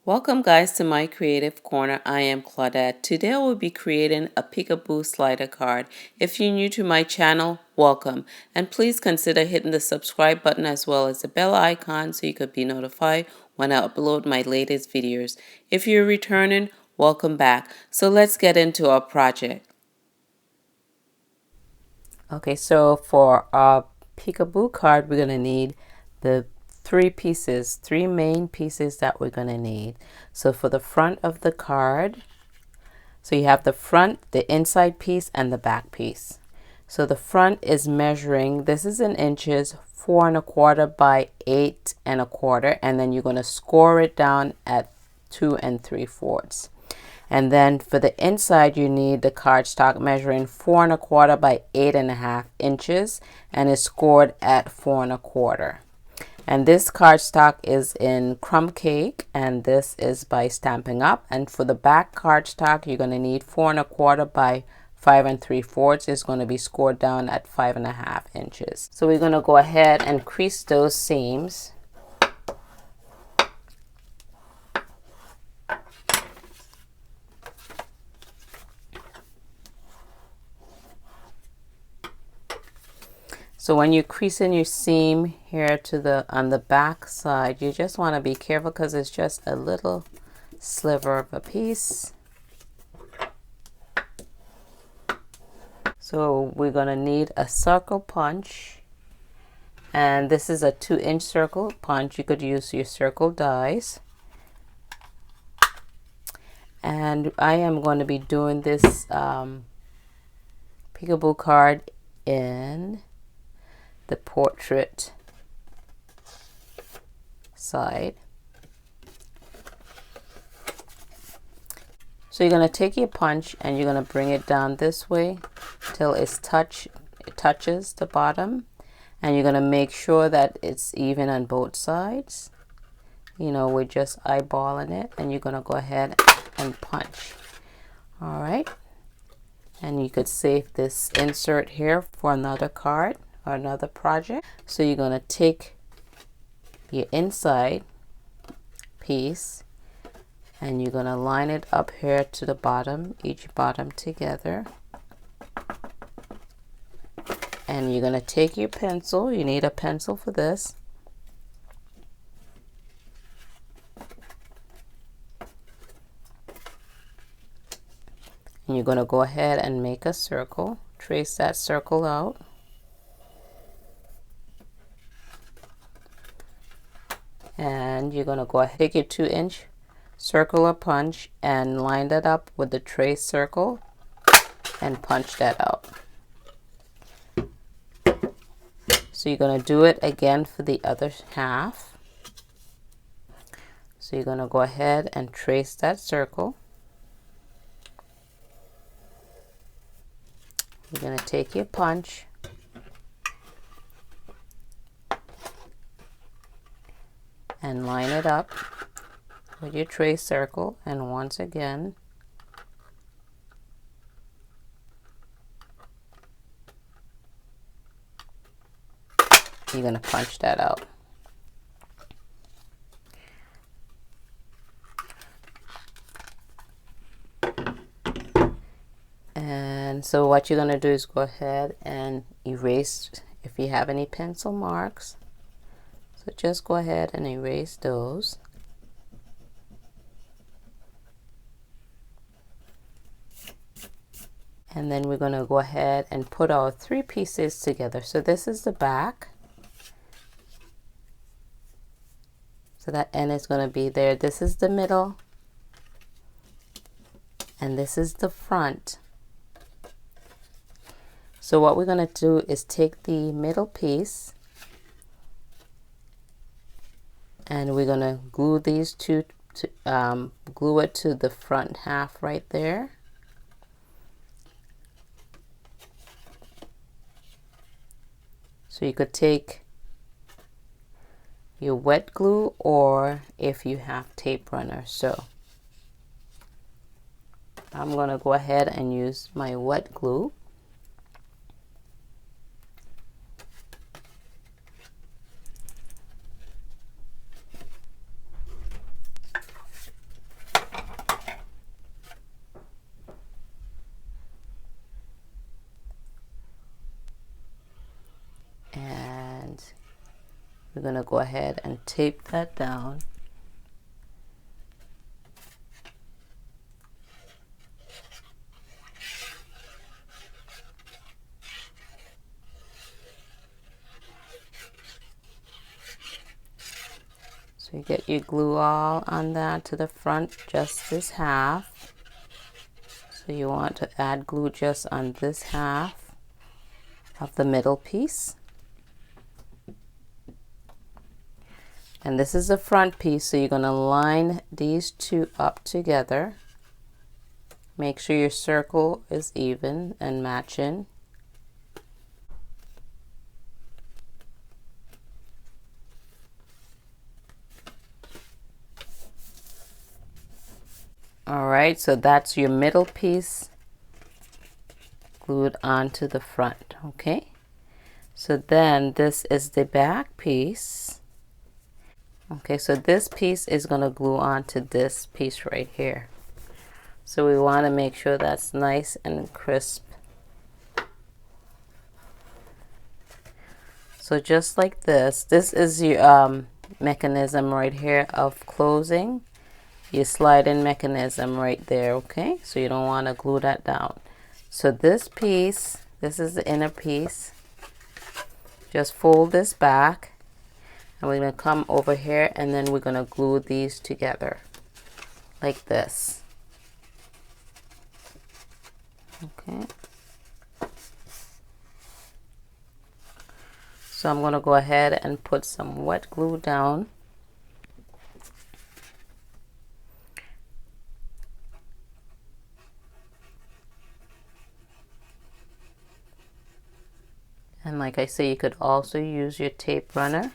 Welcome guys to my creative corner. I am Claudette. Today I will be creating a peekaboo slider card. If you're new to my channel, welcome. And please consider hitting the subscribe button as well as the bell icon so you could be notified when I upload my latest videos. If you're returning, welcome back. So let's get into our project. Okay, so for our peekaboo card, we're going to need the three main pieces that we're going to need. So for the front of the card, so you have the front, the inside piece, and the back piece. So the front is measuring, this is in inches, 4 1/4 by 8 1/4, and then you're going to score it down at 2 3/4. And then for the inside, you need the cardstock measuring 4 1/4 by 8 1/2 inches, and is scored at 4 1/4. And this cardstock is in Crumb Cake, and this is by Stampin Up. And for the back cardstock, you're going to need 4 1/4 by 5 3/4. It's going to be scored down at 5 1/2 inches. So we're going to go ahead and crease those seams. So when you're creasing your seam here to on the back side, you just want to be careful because it's just a little sliver of a piece. So we're going to need a circle punch, and this is a 2-inch circle punch. You could use your circle dies. And I am going to be doing this peekaboo card in the portrait side. So you're going to take your punch and you're going to bring it down this way till it touches the bottom, and you're going to make sure that it's even on both sides. You know, we're just eyeballing it, and you're going to go ahead and punch. All right, and you could save this insert here for another card or another project. So you're going to take your inside piece and you're going to line it up here to the bottom, each bottom together. And you're going to take your pencil. You need a pencil for this. And you're going to go ahead and make a circle. Trace that circle out. And you're going to go ahead, take your 2-inch circular punch and line that up with the trace circle and punch that out. So you're going to do it again for the other half. So you're going to go ahead and trace that circle. You're going to take your punch and line it up with your trace circle, and once again you're going to punch that out. And so what you're going to do is go ahead and erase if you have any pencil marks. So just go ahead and erase those. And then we're going to go ahead and put our 3 pieces together. So this is the back. So that end is going to be there. This is the middle. And this is the front. So what we're going to do is take the middle piece and we're going to glue these two glue it to the front half right there. So you could take your wet glue, or if you have tape runner. So I'm going to go ahead and use my wet glue. we're going to go ahead and tape that down. So you get your glue all on that to the front, just this half. So you want to add glue just on this half of the middle piece. And this is the front piece, so you're going to line these two up together. Make sure your circle is even and matching. Alright, so that's your middle piece glued onto the front, okay? So then this is the back piece. Okay, so this piece is going to glue onto this piece right here. So we want to make sure that's nice and crisp. So just like this is your mechanism right here of closing. Your sliding mechanism right there, okay? So you don't want to glue that down. So this piece, this is the inner piece. Just fold this back, and we're going to come over here, and then we're going to glue these together like this. Okay. So I'm going to go ahead and put some wet glue down. And like I say, you could also use your tape runner.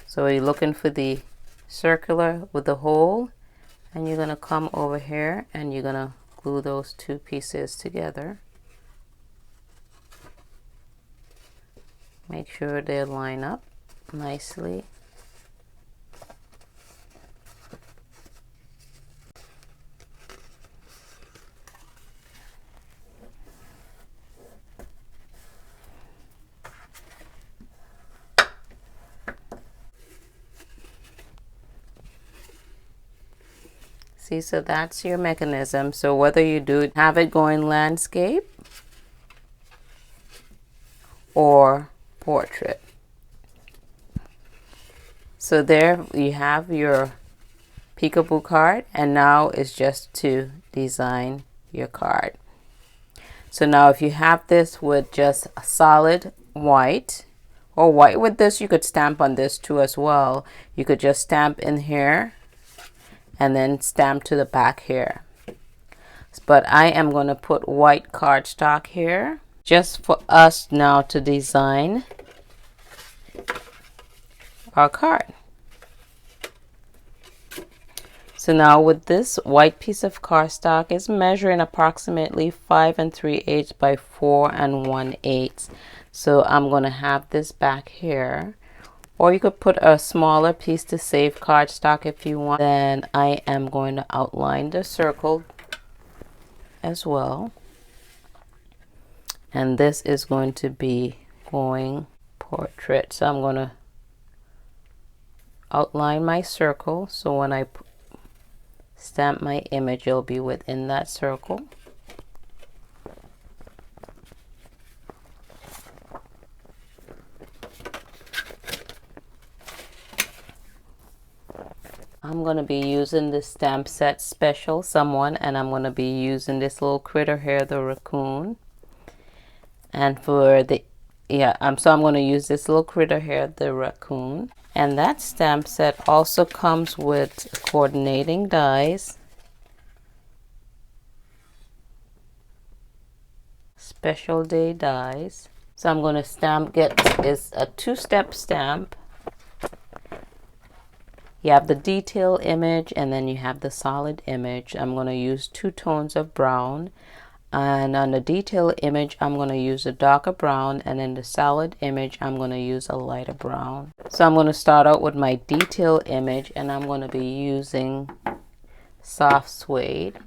So you're looking for the circular with the hole, and you're going to come over here and you're going to glue those two pieces together. Make sure they line up nicely. See, so that's your mechanism. So whether you do have it going landscape or portrait. So there you have your peekaboo card, and now it's just to design your card. So now if you have this with just a solid white, or white with this, you could stamp on this too as well. You could just stamp in here and then stamp to the back here. But I am going to put white cardstock here just for us now to design our card. So now with this white piece of cardstock is measuring approximately 5 3/8 by 4 1/8. So I'm going to have this back here. Or you could put a smaller piece to save cardstock if you want. Then I am going to outline the circle as well. And this is going to be going portrait. So I'm going to outline my circle. So when I stamp my image, it'll be within that circle. I'm going to be using the stamp set Special Someone, and I'm going to be using this little critter here, the raccoon. And for the, so I'm going to use this little critter here, the raccoon. And that stamp set also comes with coordinating dies, special day dies. So I'm going to get is a 2-step stamp. You have the detail image, and then you have the solid image. I'm going to use 2 tones of brown, and on the detail image I'm going to use a darker brown, and in the solid image I'm going to use a lighter brown. So I'm going to start out with my detail image, and I'm going to be using soft suede.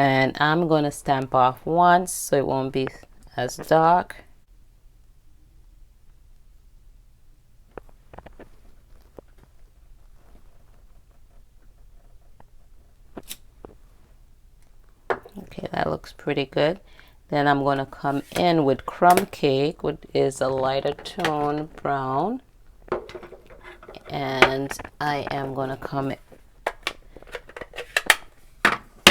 And I'm going to stamp off once so it won't be as dark. Okay, that looks pretty good. Then I'm going to come in with crumb cake, which is a lighter tone brown. And I am going to come in,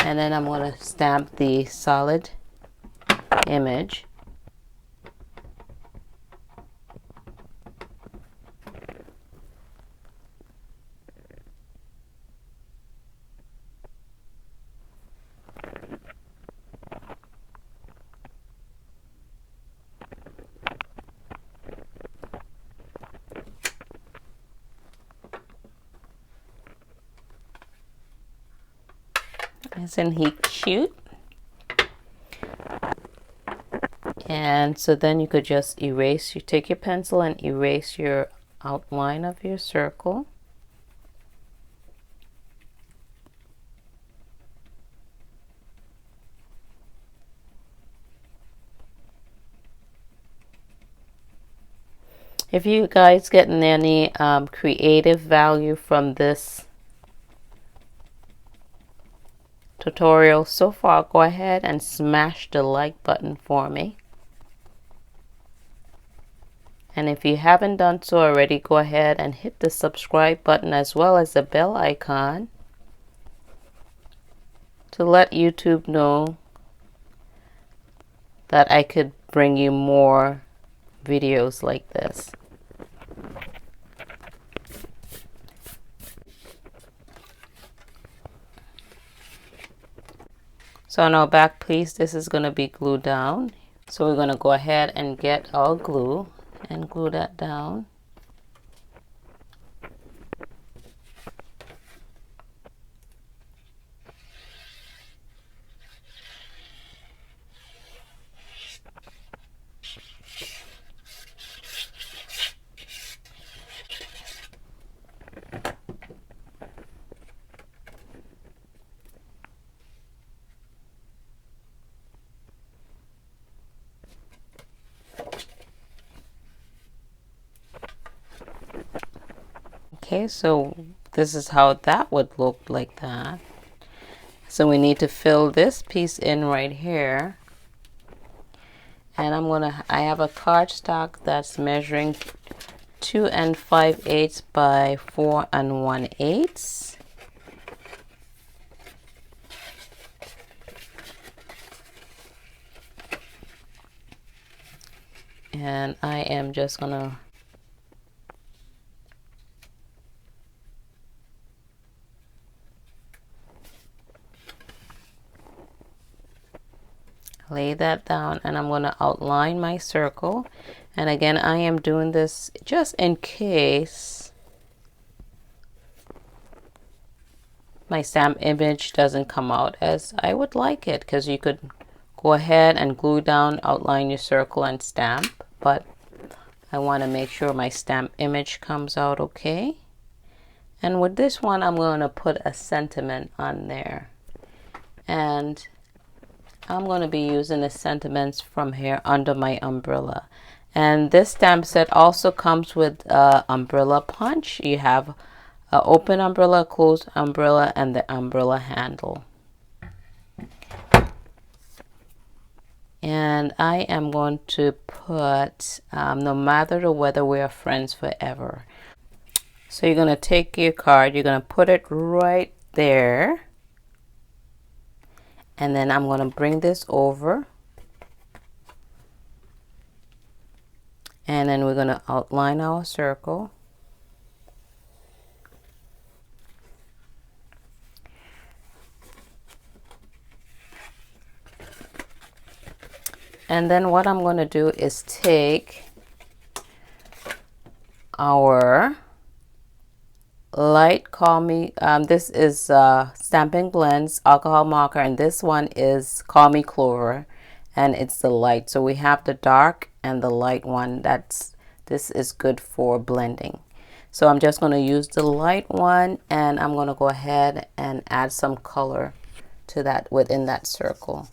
and then I'm going to stamp the solid image. Isn't he cute? And so then you could just erase, you take your pencil and erase your outline of your circle. If you guys getting any creative value from this tutorial so far, go ahead and smash the like button for me. And if you haven't done so already, go ahead and hit the subscribe button as well as the bell icon to let YouTube know that I could bring you more videos like this. So on our back piece, this is going to be glued down. So we're going to go ahead and get our glue and glue that down. Okay, so this is how that would look like that. So we need to fill this piece in right here. And I have a cardstock that's measuring 2 5/8 by 4 1/8. And I am just gonna lay that down, and I'm going to outline my circle. And again, I am doing this just in case my stamp image doesn't come out as I would like it, because you could go ahead and glue down, outline your circle and stamp, but I want to make sure my stamp image comes out okay. And with this one, I'm going to put a sentiment on there, and I'm going to be using the sentiments from here under my umbrella. And this stamp set also comes with umbrella punch. You have an open umbrella, closed umbrella, and the umbrella handle. And I am going to put no matter the weather, we are friends forever. So you're going to take your card, you're going to put it right there. And then I'm going to bring this over. And then we're going to outline our circle. And then what I'm going to do is take our light Call Me, this is Stampin' Blends alcohol marker, and this one is Call Me Clover, and it's the light. So we have the dark and the light one. This is good for blending. So I'm just going to use the light one, and I'm going to go ahead and add some color to that within that circle.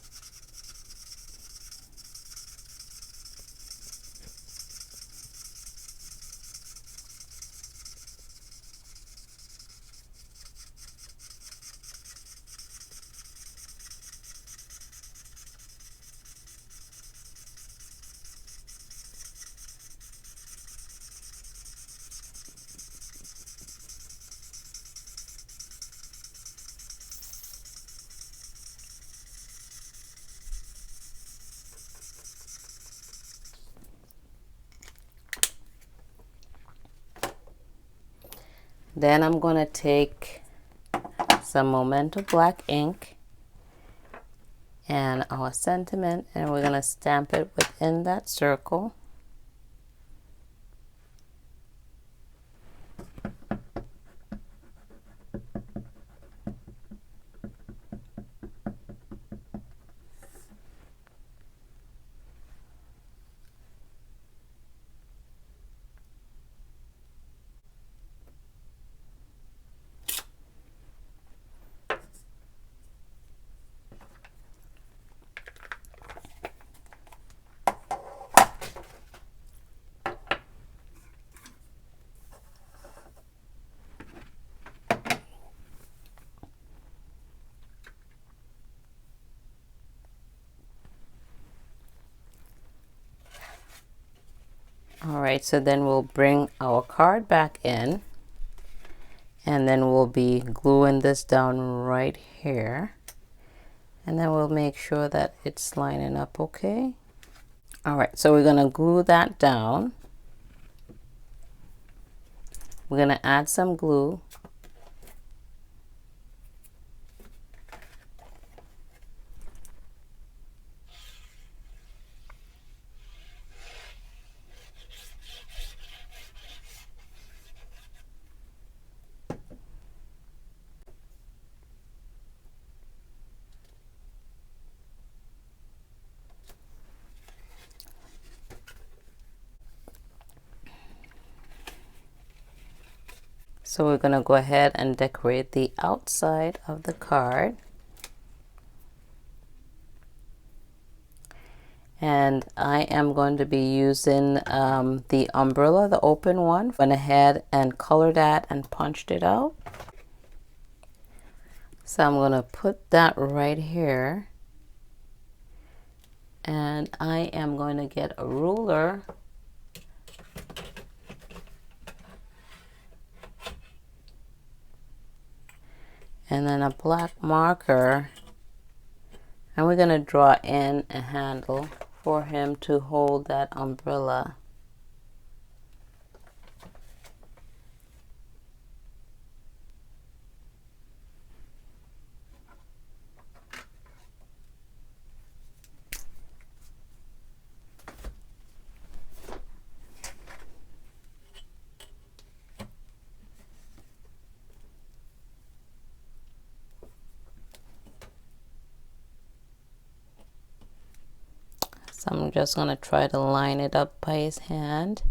Then I'm going to take some Memento black ink and our sentiment, and we're going to stamp it within that circle. All right, so then we'll bring our card back in, and then we'll be gluing this down right here, and then we'll make sure that it's lining up okay. All right, so we're going to glue that down. We're going to add some glue. So we're going to go ahead and decorate the outside of the card. And I am going to be using the umbrella, the open one. Went ahead and colored that and punched it out. So I'm going to put that right here. And I am going to get a ruler and then a black marker, and we're going to draw in a handle for him to hold that umbrella. So I'm just going to try to line it up by his hand.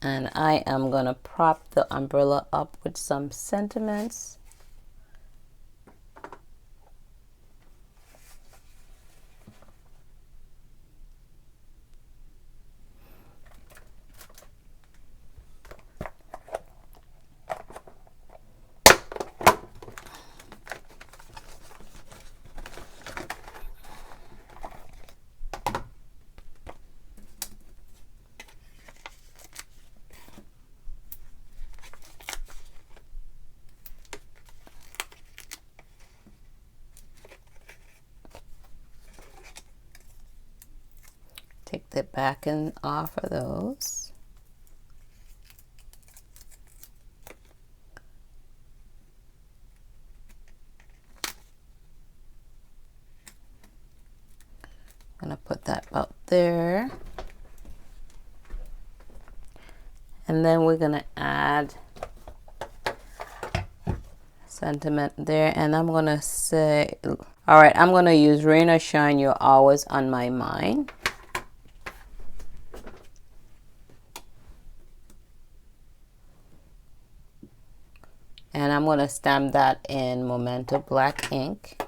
And I am going to prop the umbrella up with some sentiments. Take the backing off of those. Put that about there. And then we're gonna add sentiment there, and I'm gonna say, all right, I'm gonna use rain or shine, you're always on my mind. And I'm gonna stamp that in Memento black ink.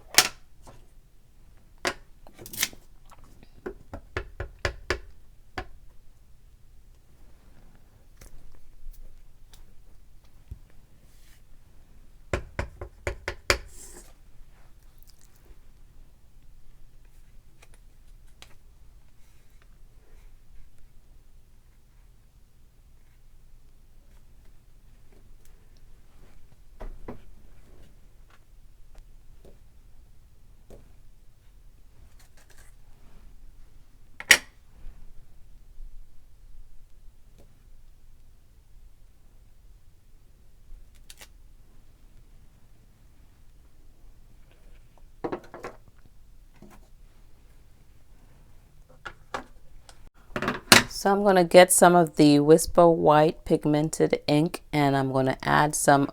So I'm going to get some of the Whisper White pigmented ink, and I'm going to add some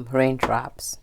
raindrops.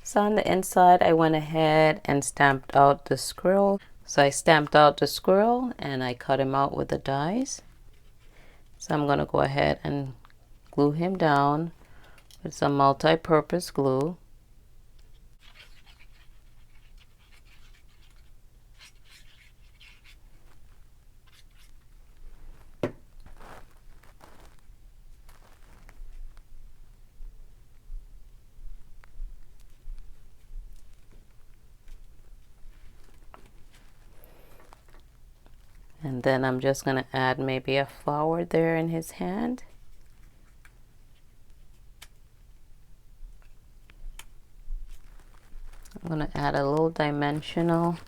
So on the inside, I went ahead and stamped out the squirrel. So I stamped out the squirrel and I cut him out with the dies. So I'm going to go ahead and glue him down with some multi-purpose glue. And then I'm just going to add maybe a flower there in his hand. I'm going to add a little dimensional.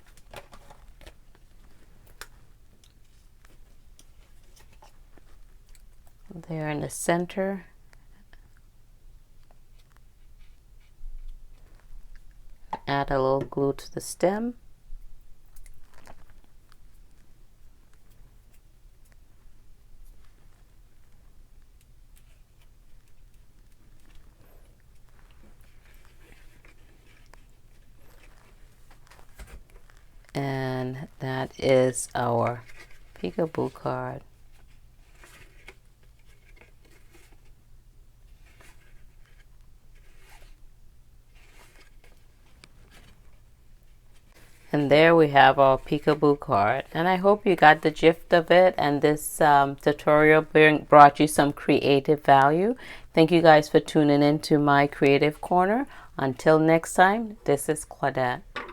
There in the center. Add a little glue to the stem. And that is our peekaboo card. And there we have our peekaboo card, and I hope you got the gist of it, and this tutorial brought you some creative value. Thank you guys for tuning in to my creative corner. Until next time, this is Claudette.